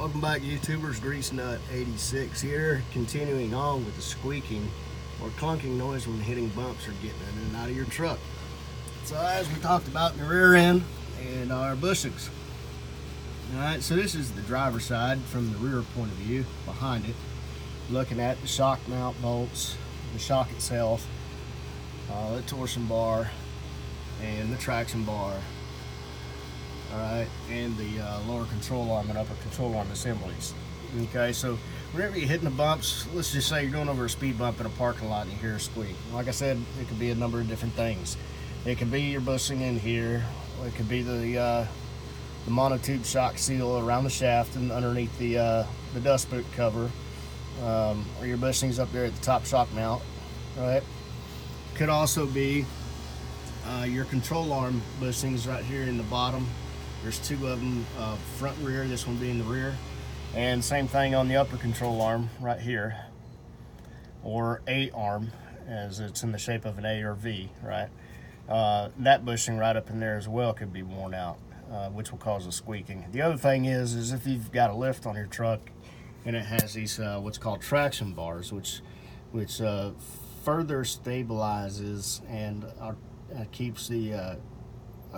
Welcome back, YouTubers. Grease Nut 86 here, continuing on with the squeaking or clunking noise when hitting bumps or getting in and out of your truck. So as we talked about in the rear end and our bushings. Alright, so this is the driver's side from the rear point of view, behind it. Looking at the shock mount bolts, the shock itself, the torsion bar, and the traction bar. Alright, and the lower control arm and upper control arm assemblies. Okay, so whenever you're hitting the bumps, let's just say you're going over a speed bump in a parking lot and you hear a squeak. Like I said, it could be a number of different things. It could be your bushing in here, or it could be the monotube shock seal around the shaft and underneath the dust boot cover, or your bushings up there at the top shock mount. Right? Could also be your control arm bushings right here in the bottom. There's two of them, front and rear, this one being the rear. And same thing on the upper control arm right here, or A arm, as it's in the shape of an A or V, right? That bushing right up in there as well could be worn out, which will cause a squeaking. The other thing is if you've got a lift on your truck and it has these what's called traction bars, which further stabilizes and keeps the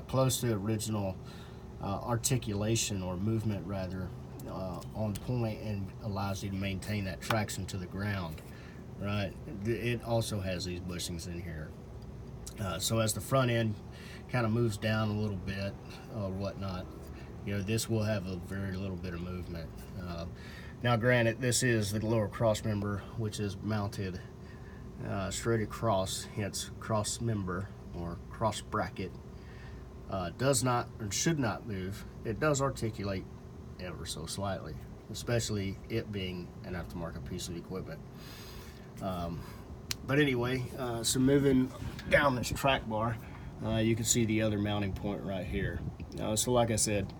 close to original articulation or movement rather on point, and allows you to maintain that traction to the ground, right? It also has these bushings in here, so as the front end kind of moves down a little bit or whatnot, you know, this will have a very little bit of movement. Now granted, this is the lower cross member, which is mounted straight across, hence cross member or cross bracket. Does not or should not move. It does articulate ever so slightly, especially it being an aftermarket piece of equipment. But anyway, so moving down this track bar, you can see the other mounting point right here. So like I said,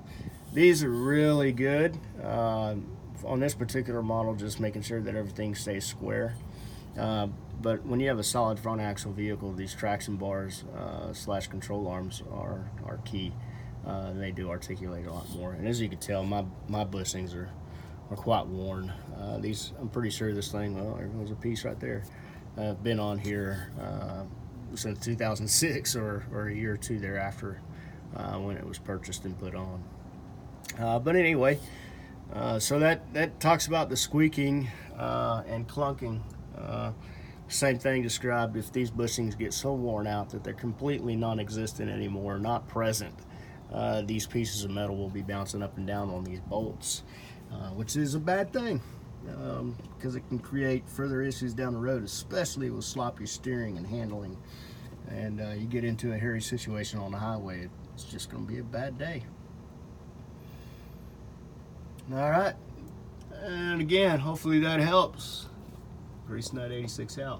these are really good. On this particular model, just making sure that everything stays square. But when you have a solid front axle vehicle, these traction bars slash control arms are key. They do articulate a lot more. And as you can tell, my bushings are quite worn. These, I'm pretty sure this thing, well, there's a piece right there. Been on here since 2006 or a year or two thereafter when it was purchased and put on. But anyway, so that talks about the squeaking and clunking. Same thing described if these bushings get so worn out that they're completely non-existent anymore, not present. These pieces of metal will be bouncing up and down on these bolts, which is a bad thing because it can create further issues down the road, especially with sloppy steering and handling. And you get into a hairy situation on the highway, it's just going to be a bad day. All right, and again, hopefully that helps. Grease Nut 86 out.